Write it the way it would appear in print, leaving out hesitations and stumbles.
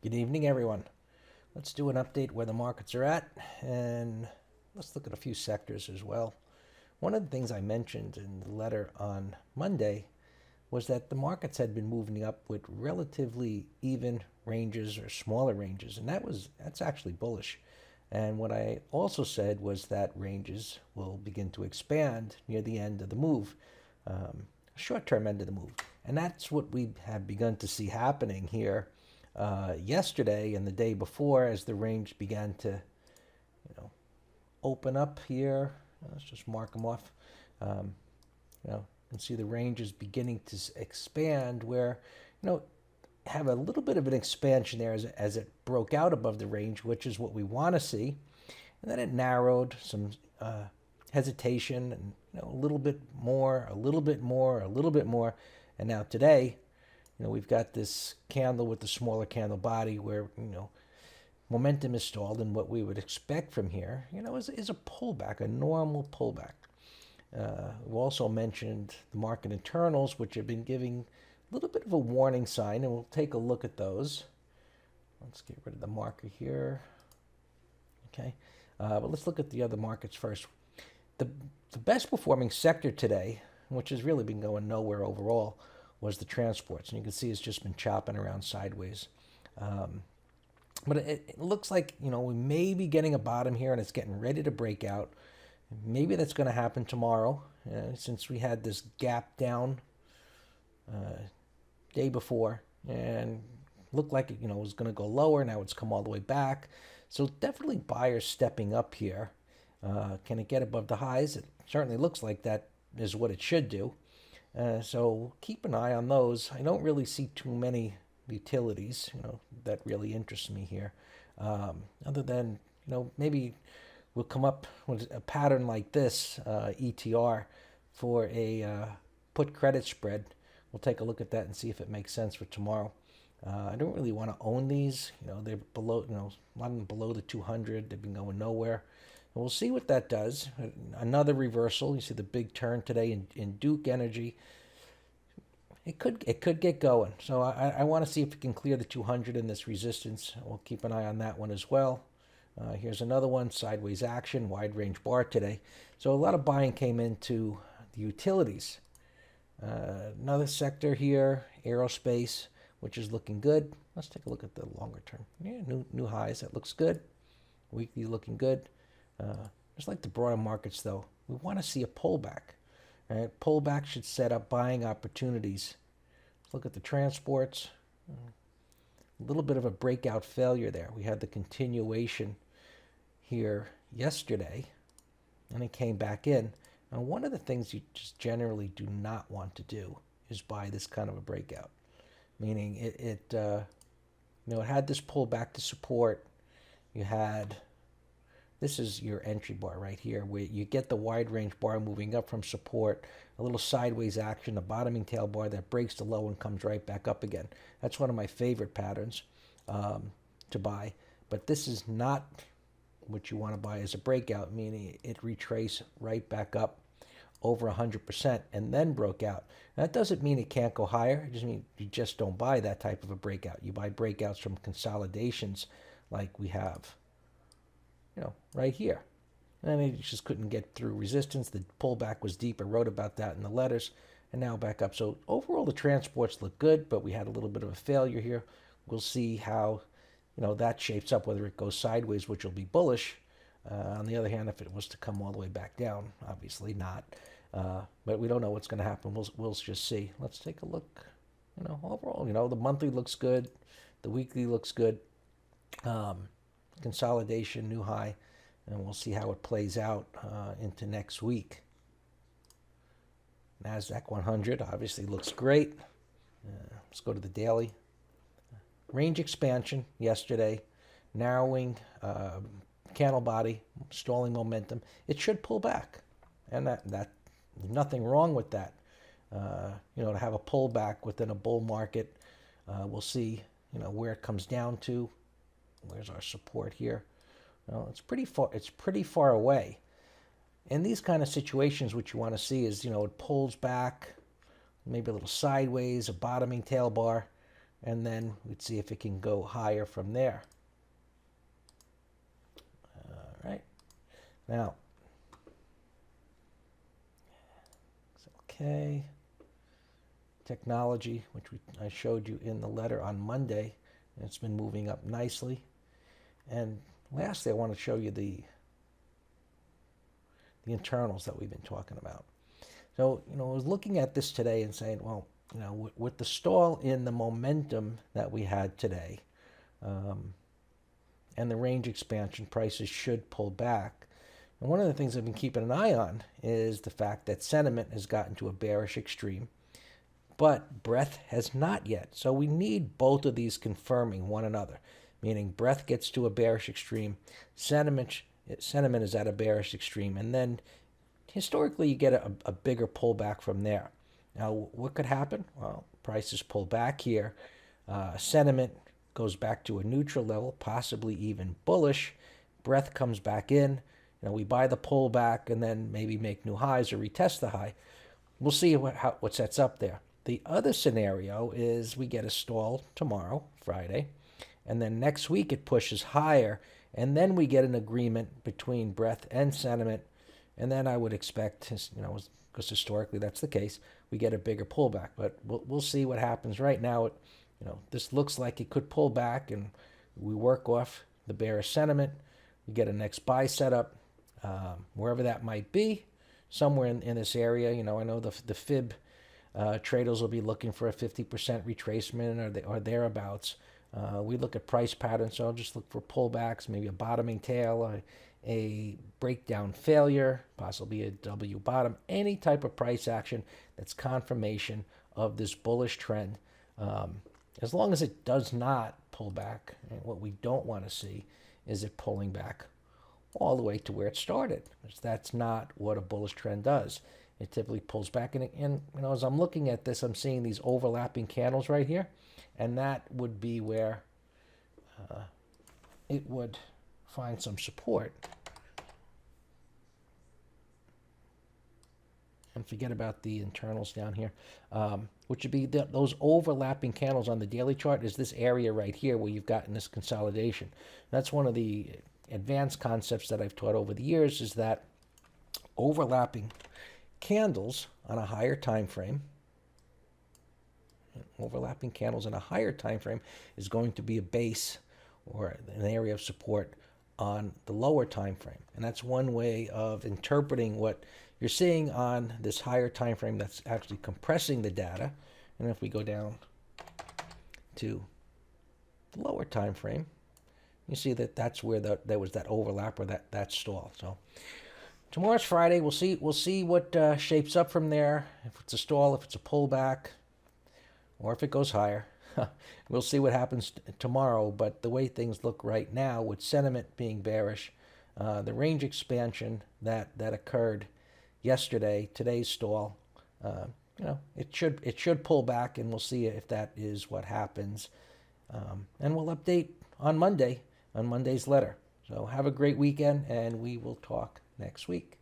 Good evening, everyone. Let's do an update where the markets are at, and let's look at a few sectors as well. One of the things I mentioned in the letter on Monday was that the markets had been moving up with relatively even ranges or smaller ranges, and that's actually bullish. And what I also said was that ranges will begin to expand near the end of the move, short-term end of the move, and that's what we have begun to see happening here yesterday and the day before as the range began to, open up here. Let's just mark them off. You can see the range is beginning to expand where, have a little bit of an expansion there as it broke out above the range, which is what we want to see. And then it narrowed, some hesitation, and a little bit more, a little bit more, a little bit more. And now today, we've got this candle with the smaller candle body where, momentum is stalled, and what we would expect from here, is a pullback, a normal pullback. We've also mentioned the market internals, which have been giving a little bit of a warning sign, and we'll take a look at those. Let's get rid of the marker here. Okay, but let's look at the other markets first. The best performing sector today, which has really been going nowhere overall, was the transports. And you can see it's just been chopping around sideways. But it looks like, we may be getting a bottom here and it's getting ready to break out. Maybe that's going to happen tomorrow, since we had this gap down day before and looked like it, was going to go lower. Now it's come all the way back. So definitely buyers stepping up here. Can it get above the highs? It certainly looks like that is what it should do. So keep an eye on those. I don't really see too many utilities, that really interest me here. Other than, maybe we'll come up with a pattern like this, ETR, for a put credit spread. We'll take a look at that and see if it makes sense for tomorrow. I don't really want to own these. They're below, a lot of them below the 200. They've been going nowhere. And we'll see what that does. Another reversal. You see the big turn today in Duke Energy. It could get going. So I want to see if it can clear the 200 in this resistance. We'll keep an eye on that one as well. Here's another one, sideways action, wide range bar today. So a lot of buying came into the utilities. Another sector here, aerospace, which is looking good. Let's take a look at the longer term. Yeah, new highs. That looks good. Weekly looking good. Just like the broader markets, though, we want to see a pullback. Right? Pullback should set up buying opportunities. Let's look at the transports. A little bit of a breakout failure there. We had the continuation here yesterday, and it came back in. Now, one of the things you just generally do not want to do is buy this kind of a breakout, meaning it had this pullback to support. You had, this is your entry bar right here, where you get the wide range bar moving up from support, a little sideways action, a bottoming tail bar that breaks the low and comes right back up again. That's one of my favorite patterns to buy. But this is not what you want to buy as a breakout, meaning it retraced right back up over 100% and then broke out. Now, that doesn't mean it can't go higher. It just means you just don't buy that type of a breakout. You buy breakouts from consolidations like we have, right here. And it just couldn't get through resistance. The pullback was deep. I wrote about that in the letters, and now back up. So overall, the transports look good, but we had a little bit of a failure here. We'll see how, that shapes up, whether it goes sideways, which will be bullish. On the other hand, if it was to come all the way back down, obviously not. But we don't know what's going to happen. We'll just see. Let's take a look. Overall, the monthly looks good. The weekly looks good. Consolidation, new high, and we'll see how it plays out into next week. NASDAQ 100 obviously looks great. Let's go to the daily. Range expansion yesterday, narrowing candle body, stalling momentum. It should pull back, and that nothing wrong with that. To have a pullback within a bull market, we'll see. Where it comes down to. Where's our support here? Well, it's pretty far away. In these kind of situations, what you want to see is, it pulls back, maybe a little sideways, a bottoming tail bar, and then we'd see if it can go higher from there. All right. Now, okay. Technology, which I showed you in the letter on Monday, and it's been moving up nicely. And lastly, I want to show you the internals that we've been talking about. So, I was looking at this today and saying, well, with the stall in the momentum that we had today, and the range expansion, prices should pull back. And one of the things I've been keeping an eye on is the fact that sentiment has gotten to a bearish extreme, but breadth has not yet. So we need both of these confirming one another, meaning breadth gets to a bearish extreme, sentiment is at a bearish extreme, and then historically you get a bigger pullback from there. Now, what could happen? Well, prices pull back here, sentiment goes back to a neutral level, possibly even bullish, breadth comes back in, we buy the pullback and then maybe make new highs or retest the high. We'll see what sets up there. The other scenario is we get a stall tomorrow, Friday, and then next week it pushes higher, and then we get an agreement between breadth and sentiment, and then I would expect, because historically that's the case, we get a bigger pullback. But we'll see what happens. Right now, this looks like it could pull back, and we work off the bearish sentiment. We get a next buy setup, wherever that might be, somewhere in this area. I know the fib traders will be looking for a 50% retracement or thereabouts. We look at price patterns, so I'll just look for pullbacks, maybe a bottoming tail, a breakdown failure, possibly a W bottom, any type of price action that's confirmation of this bullish trend. As long as it does not pull back, and what we don't want to see is it pulling back all the way to where it started. That's not what a bullish trend does. It typically pulls back, and as I'm looking at this, I'm seeing these overlapping candles right here, and that would be where it would find some support. And forget about the internals down here, which would be those overlapping candles on the daily chart is this area right here where you've gotten this consolidation. That's one of the advanced concepts that I've taught over the years, is that overlapping candles on a higher time frame, is going to be a base or an area of support on the lower time frame. And that's one way of interpreting what you're seeing on this higher time frame that's actually compressing the data. And if we go down to the lower time frame, you see that that's where there was that overlap or that stall. So tomorrow's Friday. We'll see what shapes up from there. If it's a stall, if it's a pullback, or if it goes higher. We'll see what happens tomorrow. But the way things look right now, with sentiment being bearish, the range expansion that occurred yesterday, today's stall, it should pull back, and we'll see if that is what happens. And we'll update on Monday's letter. So have a great weekend, and we will talk next week.